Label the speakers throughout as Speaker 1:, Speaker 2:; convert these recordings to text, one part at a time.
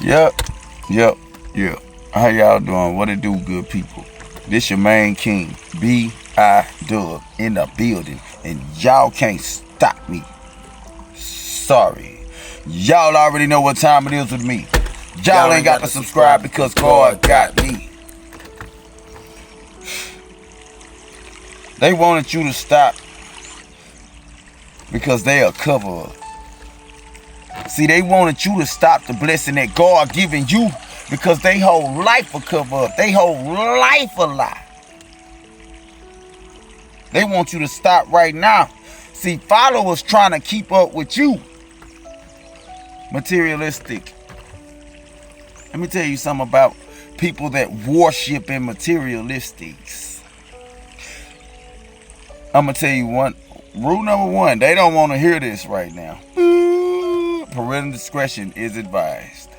Speaker 1: Yep, yep, yep. How y'all doing? What it do, good people? This your main king, B.I.Dub, in the building, and y'all can't stop me. Sorry. Y'all already know what time it is with me. Y'all ain't got to subscribe because God got me. They wanted you to stop because they are cover up. See, they wanted you to stop the blessing that God given you because they whole life a cover up. They whole life a lie. They want you to stop right now. See, followers trying to keep up with you. Materialistic. Let me tell you something about people that worship in materialistics. I'm going to tell you rule number one, they don't want to hear this right now. Parental discretion is advised.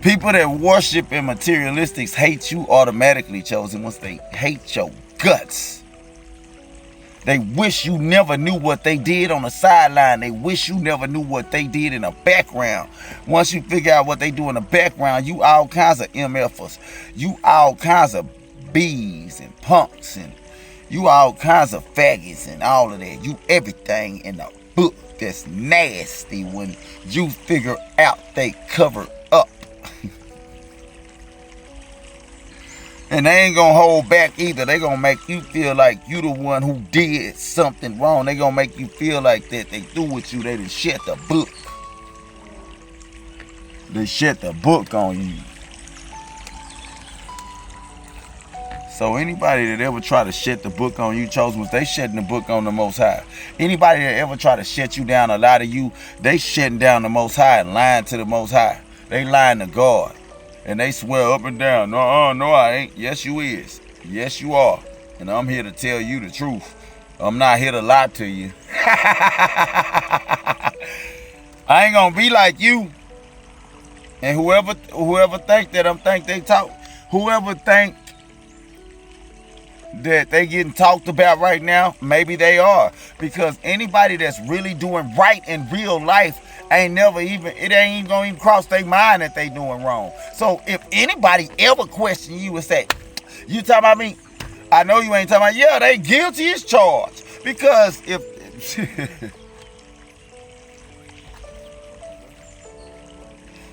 Speaker 1: People that worship in materialistics hate you automatically, chosen, once they hate your guts. They wish you never knew what they did on the sideline. They wish you never knew what they did in the background. Once you figure out what they do in the background, you all kinds of MFers. You all kinds of B's and punks, and you all kinds of faggots and all of that. You everything in the book that's nasty when you figure out they cover up. And they ain't gonna hold back either. They gonna make you feel like you the one who did something wrong. They gonna make you feel like that. They do with you. They done shut the book. They shut the book on you. So anybody that ever try to shut the book on you, chosen ones, they shutting the book on the Most High. Anybody that ever try to shut you down, a lot of you, they shutting down the Most High and lying to the Most High. They lying to God. And they swear up and down, no, I ain't. Yes, you is. Yes, you are. And I'm here to tell you the truth. I'm not here to lie to you. I ain't gonna be like you. And whoever think that they talk, whoever think that they getting talked about right now, maybe they are. Because anybody that's really doing right in real life it ain't even gonna even cross their mind that they doing wrong. So if anybody ever question you and say, you talking about me? I know you ain't talking about, yeah, they guilty as charged. Because if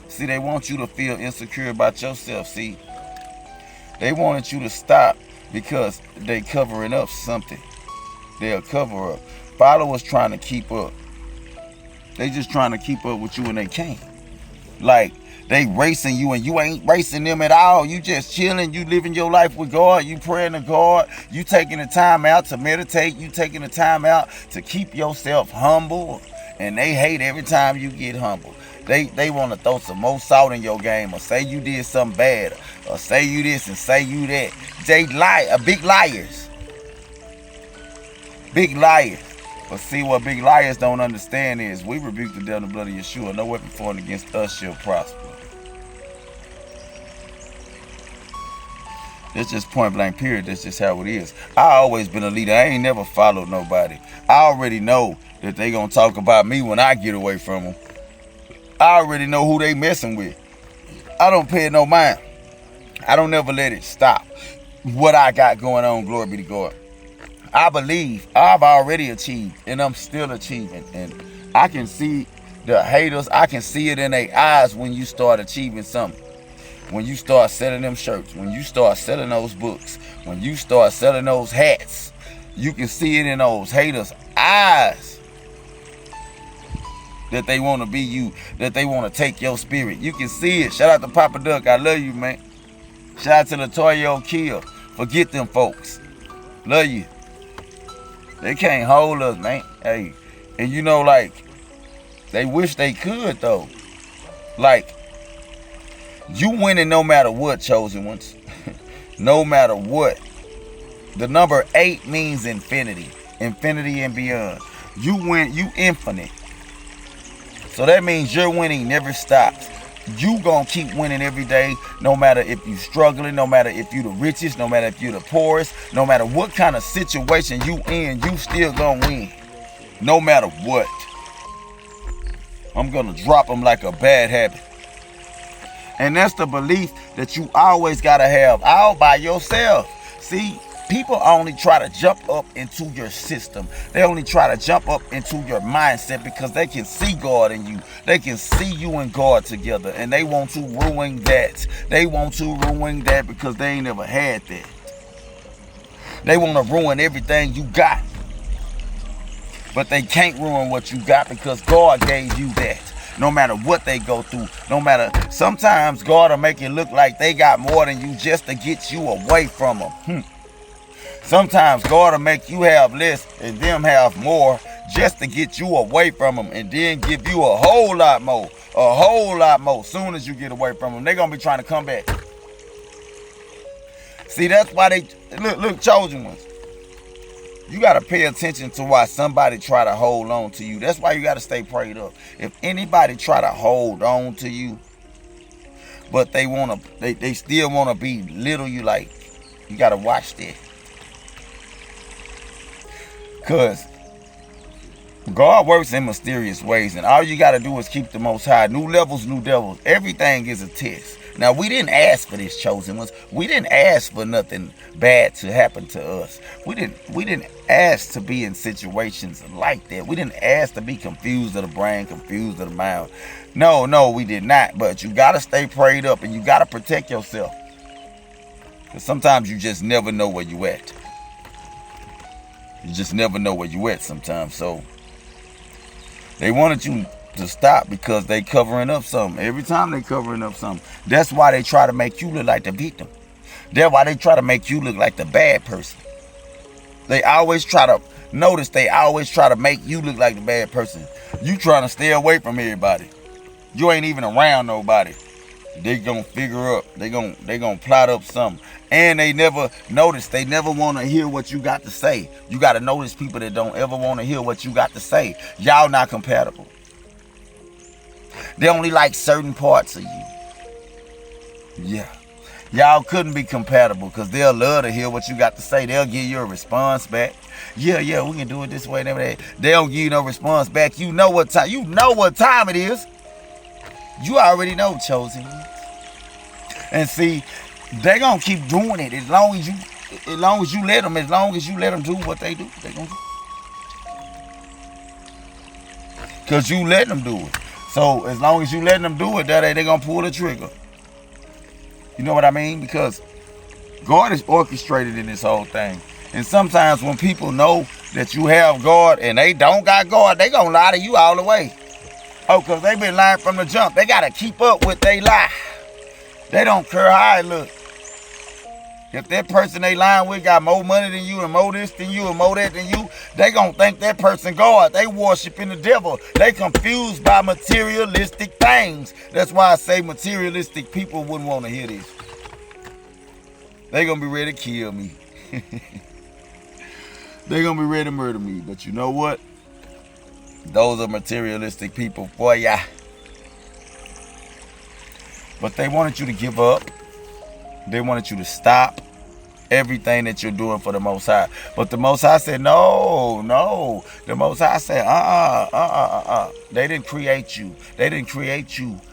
Speaker 1: see, they want you to feel insecure about yourself. See, they wanted you to stop because they covering up something. They'll cover up. Followers trying to keep up. They just trying to keep up with you and they can't. Like, they racing you and you ain't racing them at all. You just chilling. You living your life with God. You praying to God. You taking the time out to meditate. You taking the time out to keep yourself humble. And they hate every time you get humble. They want to throw some more salt in your game, or say you did something bad, or say you this and say you that. They lie, big liars. Big liars. But see, what big liars don't understand is we rebuke the devil in the blood of Yeshua. No weapon formed against us shall prosper. That's just point blank period. That's just how it is. I always been a leader. I ain't never followed nobody. I already know that they gonna talk about me when I get away from them. I already know who they messing with. I don't pay no mind. I don't never let it stop what I got going on. Glory be to God. I believe I've already achieved, and I'm still achieving. And I can see the haters. I can see it in their eyes when you start achieving something. When you start selling them shirts, when you start selling those books, when you start selling those hats, you can see it in those haters' eyes that they want to be you, that they want to take your spirit. You can see it. Shout out to Papa Duck. I love you, man. Shout out to Latoya Kill. Forget them folks. Love you. They can't hold us, man. Hey, and you know, like, they wish they could, though. Like, you winning no matter what, chosen ones. No matter what. The number 8 means infinity. Infinity and beyond. You win, you infinite. So that means your winning never stops. You gonna keep winning every day, no matter if you struggling, no matter if you the richest, no matter if you the poorest, no matter what kind of situation you in, you still gonna win. No matter what. I'm going to drop them like a bad habit. And that's the belief that you always got to have all by yourself. See, people only try to jump up into your system. They only try to jump up into your mindset because they can see God in you. They can see you and God together. And they want to ruin that. They want to ruin that because they ain't never had that. They want to ruin everything you got. But they can't ruin what you got because God gave you that. No matter what they go through, no matter, sometimes God will make it look like they got more than you just to get you away from them. Sometimes God will make you have less and them have more just to get you away from them and then give you a whole lot more. A whole lot more. Soon as you get away from them, they're going to be trying to come back. See, that's why they, look, chosen ones. You got to pay attention to why somebody try to hold on to you. That's why you got to stay prayed up. If anybody try to hold on to you, but they still want to belittle you, like, you got to watch that. Because God works in mysterious ways, and all you got to do is keep the Most High. New levels, new devils. Everything is a test. Now, we didn't ask for this, chosen ones. We didn't ask for nothing bad to happen to us. We didn't ask to be in situations like that. We didn't ask to be confused of the brain, confused of the mind. No, we did not. But you got to stay prayed up, and you got to protect yourself. Because sometimes you just never know where you at. You just never know where you at sometimes. So they wanted you to stop because they covering up something. Every time they covering up something. That's why they try to make you look like the victim. That's why they try to make you look like the bad person. They always try to make you look like the bad person. You trying to stay away from everybody. You ain't even around nobody. They gonna figure up. They gonna plot up something. And they never notice. They never want to hear what you got to say. You got to notice people that don't ever want to hear what you got to say. Y'all not compatible. They only like certain parts of you. Yeah. Y'all couldn't be compatible because they'll love to hear what you got to say. They'll give you a response back. Yeah, we can do it this way and everything. They don't give you no response back. You know what time it is. You already know, chosen. And see, they gonna keep doing it as long as you let them do what they do. They gonna do. Cause you let them do it. So as long as you letting them do it, they gonna pull the trigger. You know what I mean? Because God is orchestrated in this whole thing. And sometimes when people know that you have God and they don't got God, they gonna lie to you all the way. Oh, because they been lying from the jump. They gotta keep up with they lie. They don't care how it look. If that person they lying with got more money than you and more this than you and more that than you, they gonna think that person God. They worshiping the devil. They confused by materialistic things. That's why I say materialistic people wouldn't want to hear this. They gonna be ready to kill me. They gonna be ready to murder me. But you know what? Those are materialistic people for ya. But they wanted you to give up. They wanted you to stop everything that you're doing for the Most High. But the Most High said, no. The Most High said, They didn't create you.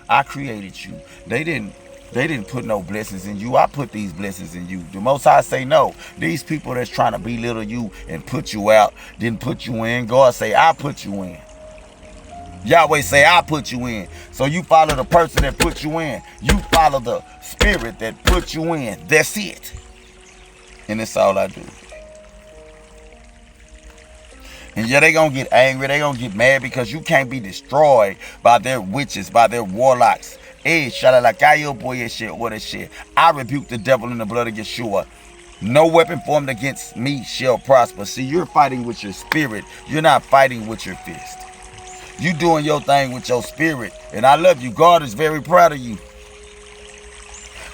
Speaker 1: I created you. They didn't put no blessings in you. I put these blessings in you. The Most High say, no. These people that's trying to belittle you and put you out didn't put you in. God say, I put you in. Yahweh say, I put you in. So you follow the person that put you in. You follow the spirit that put you in. That's it. And that's all I do. And yeah, they gonna get angry. They gonna get mad because you can't be destroyed by their witches, by their warlocks. Hey, shalalakayo boy, shit, what a shit. I rebuke the devil in the blood of Yeshua. No weapon formed against me shall prosper. See, you're fighting with your spirit. You're not fighting with your fist. You doing your thing with your spirit. And I love you. God is very proud of you.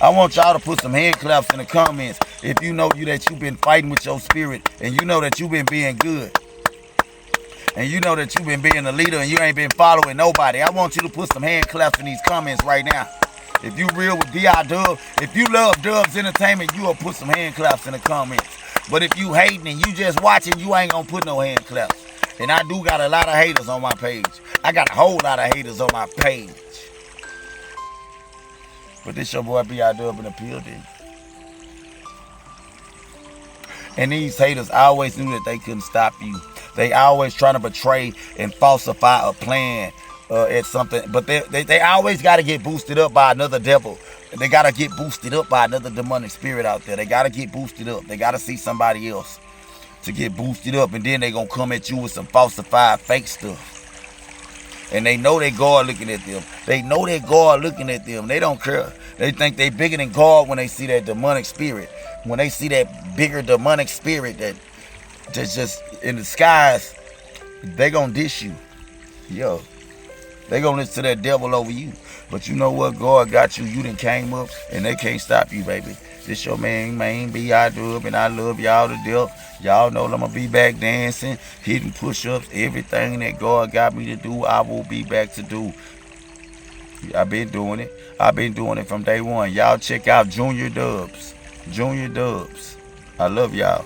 Speaker 1: I want y'all to put some hand claps in the comments if you know that you've been fighting with your spirit and you know that you've been being good. And you know that you've been being a leader and you ain't been following nobody. I want you to put some hand claps in these comments right now. If you real with B.I.Dub, if you love Dubs Entertainment, you will put some hand claps in the comments. But if you hating and you just watching, you ain't gonna put no hand claps. And I do got a lot of haters on my page. I got a whole lot of haters on my page. But this your boy B.I.Dub in the building. And these haters always knew that they couldn't stop you. They always trying to betray and falsify a plan at something. But they always got to get boosted up by another devil. They got to get boosted up by another demonic spirit out there. They got to get boosted up. They got to see somebody else to get boosted up. And then they going to come at you with some falsified fake stuff. And they know that God looking at them. They know that God looking at them. They don't care. They think they bigger than God when they see that demonic spirit. When they see that bigger demonic spirit that's just in the skies, they gonna dish you. Yo, they gonna listen to that devil over you. But you know what? God got you. You done came up, and they can't stop you, baby. This your man B.I.Dub, and I love y'all to death. Y'all know I'm gonna be back dancing, hitting push-ups, everything that God got me to do, I will be back to do. I've been doing it. I've been doing it from day one. Y'all check out Junior Dubs. Junior Dubs. I love y'all.